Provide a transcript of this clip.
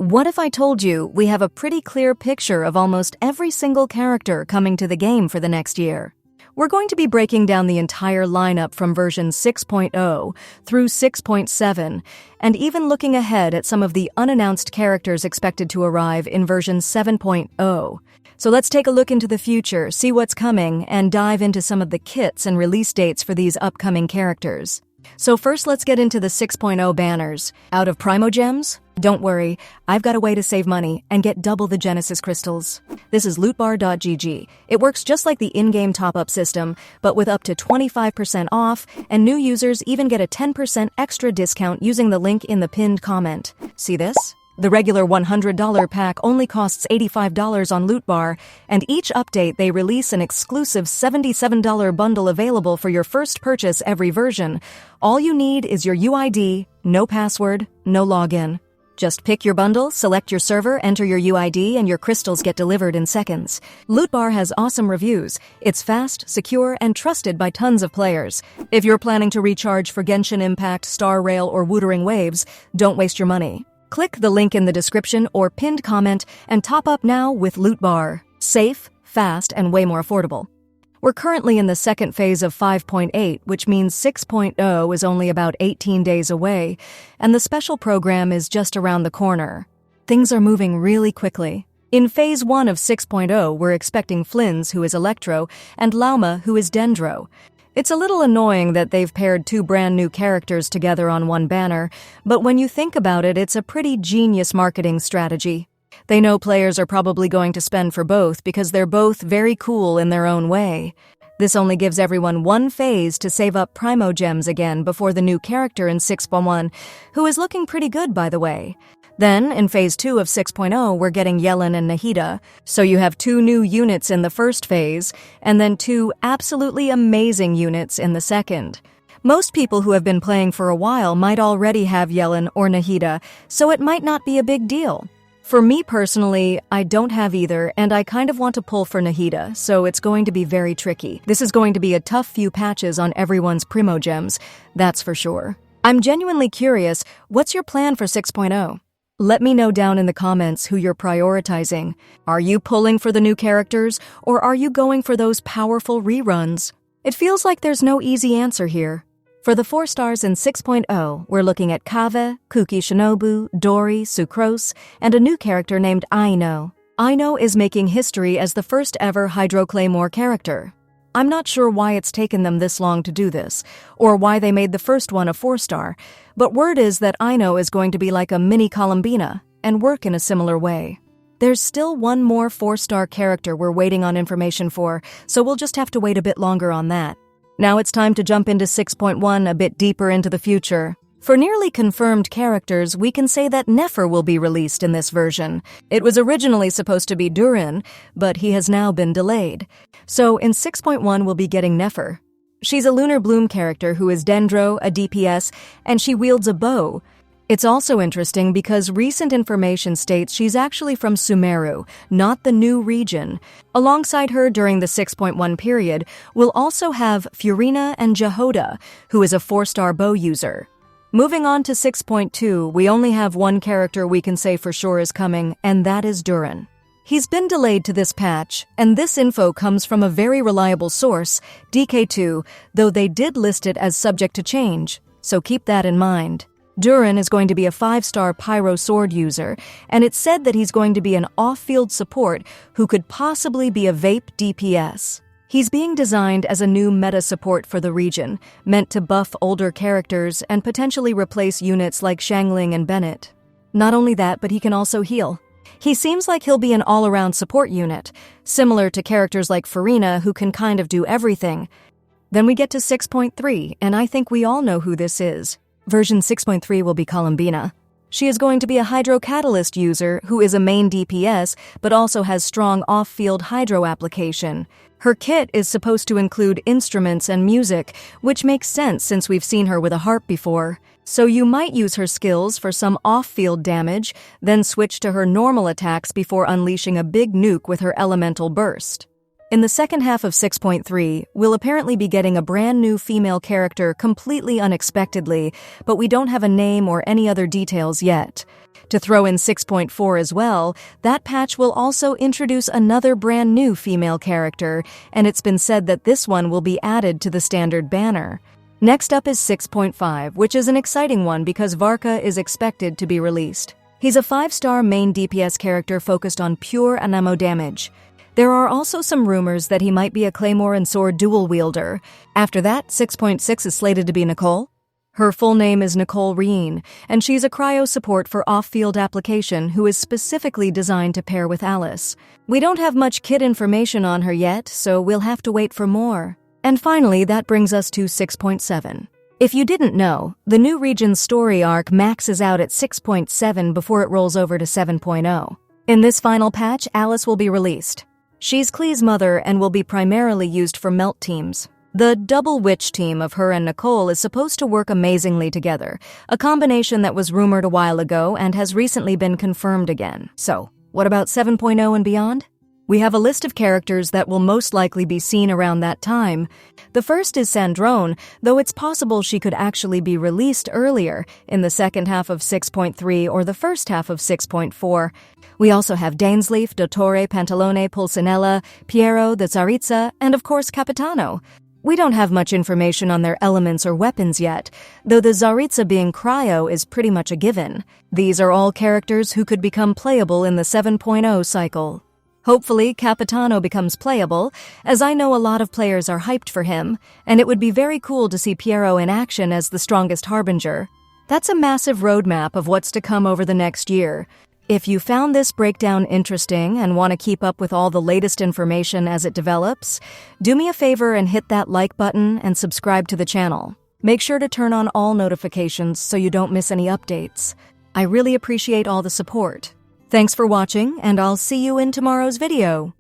What if I told you we have a pretty clear picture of almost every single character coming to the game for the next year? We're going to be breaking down the entire lineup from version 6.0 through 6.7, and even looking ahead at some of the unannounced characters expected to arrive in version 7.0. So let's take a look into the future, see what's coming, and dive into some of the kits and release dates for these upcoming characters. So first, let's get into the 6.0 banners. Out of primogems? Don't worry, I've got a way to save money and get double the Genesis crystals. This is lootbar.gg. It works just like the in-game top-up system, but with up to 25% off, and new users even get a 10% extra discount using the link in the pinned comment. See this? The regular $100 pack only costs $85 on Lootbar, and each update they release an exclusive $77 bundle available for your first purchase every version. All you need is your UID, no password, no login. Just pick your bundle, select your server, enter your UID, and your crystals get delivered in seconds. Lootbar has awesome reviews. It's fast, secure, and trusted by tons of players. If you're planning to recharge for Genshin Impact, Star Rail, or Wuthering Waves, don't waste your money. Click the link in the description or pinned comment and top up now with Lootbar. Safe, fast, and way more affordable. We're currently in the second phase of 5.8, which means 6.0 is only about 18 days away, and the special program is just around the corner. Things are moving really quickly. In phase 1 of 6.0, we're expecting Flynn's, who is Electro, and Lauma, who is Dendro. It's a little annoying that they've paired two brand new characters together on one banner, but when you think about it, it's a pretty genius marketing strategy. They know players are probably going to spend for both because they're both very cool in their own way. This only gives everyone one phase to save up primogems again before the new character in 6.1, who is looking pretty good, by the way. Then, in phase 2 of 6.0, we're getting Yellen and Nahida, so you have two new units in the first phase, and then two absolutely amazing units in the second. Most people who have been playing for a while might already have Yellen or Nahida, so it might not be a big deal. For me personally, I don't have either, and I kind of want to pull for Nahida, so it's going to be very tricky. This is going to be a tough few patches on everyone's primogems, that's for sure. I'm genuinely curious, what's your plan for 6.0? Let me know down in the comments who you're prioritizing. Are you pulling for the new characters, or are you going for those powerful reruns? It feels like there's no easy answer here. For the 4 stars in 6.0, we're looking at Kave, Kuki Shinobu, Dori, Sucrose, and a new character named Aino. Aino is making history as the first ever Hydro Claymore character. I'm not sure why it's taken them this long to do this, or why they made the first one a 4-star, but word is that Aino is going to be like a mini Columbina and work in a similar way. There's still one more 4-star character we're waiting on information for, so we'll just have to wait a bit longer on that. Now it's time to jump into 6.1 a bit deeper into the future. For nearly confirmed characters, we can say that Nefer will be released in this version. It was originally supposed to be Durin, but he has now been delayed. So in 6.1 we'll be getting Nefer. She's a Lunar Bloom character who is Dendro, a DPS, and she wields a bow. It's also interesting because recent information states she's actually from Sumeru, not the new region. Alongside her during the 6.1 period, we'll also have Furina and Jehoda, who is a 4-star bow user. Moving on to 6.2, we only have one character we can say for sure is coming, and that is Durin. He's been delayed to this patch, and this info comes from a very reliable source, DK2, though they did list it as subject to change, so keep that in mind. Durin is going to be a 5-star pyro sword user, and it's said that he's going to be an off-field support who could possibly be a vape DPS. He's being designed as a new meta support for the region, meant to buff older characters and potentially replace units like Shangling and Bennett. Not only that, but he can also heal. He seems like he'll be an all-around support unit, similar to characters like Furina who can kind of do everything. Then we get to 6.3, and I think we all know who this is. Version 6.3 will be Columbina. She is going to be a Hydro Catalyst user who is a main DPS but also has strong off-field Hydro application. Her kit is supposed to include instruments and music, which makes sense since we've seen her with a harp before. So you might use her skills for some off-field damage, then switch to her normal attacks before unleashing a big nuke with her elemental burst. In the second half of 6.3, we'll apparently be getting a brand new female character completely unexpectedly, but we don't have a name or any other details yet. To throw in 6.4 as well, that patch will also introduce another brand new female character, and it's been said that this one will be added to the standard banner. Next up is 6.5, which is an exciting one because Varka is expected to be released. He's a 5-star main DPS character focused on pure ammo damage. There are also some rumors that he might be a claymore and sword dual wielder. After that, 6.6 is slated to be Nicole. Her full name is Nicole Reen, and she's a cryo support for off-field application who is specifically designed to pair with Alice. We don't have much kit information on her yet, so we'll have to wait for more. And finally, that brings us to 6.7. If you didn't know, the new region's story arc maxes out at 6.7 before it rolls over to 7.0. In this final patch, Alice will be released. She's Klee's mother and will be primarily used for melt teams. The double witch team of her and Nicole is supposed to work amazingly together, a combination that was rumored a while ago and has recently been confirmed again. So, what about 7.0 and beyond? We have a list of characters that will most likely be seen around that time. The first is Sandrone, though it's possible she could actually be released earlier, in the second half of 6.3 or the first half of 6.4. We also have Dainsleif, Dottore, Pantalone, Pulcinella, Piero, the Tsaritsa, and of course Capitano. We don't have much information on their elements or weapons yet, though the Tsaritsa being cryo is pretty much a given. These are all characters who could become playable in the 7.0 cycle. Hopefully, Capitano becomes playable, as I know a lot of players are hyped for him, and it would be very cool to see Piero in action as the strongest harbinger. That's a massive roadmap of what's to come over the next year. If you found this breakdown interesting and want to keep up with all the latest information as it develops, do me a favor and hit that like button and subscribe to the channel. Make sure to turn on all notifications so you don't miss any updates. I really appreciate all the support. Thanks for watching, and I'll see you in tomorrow's video.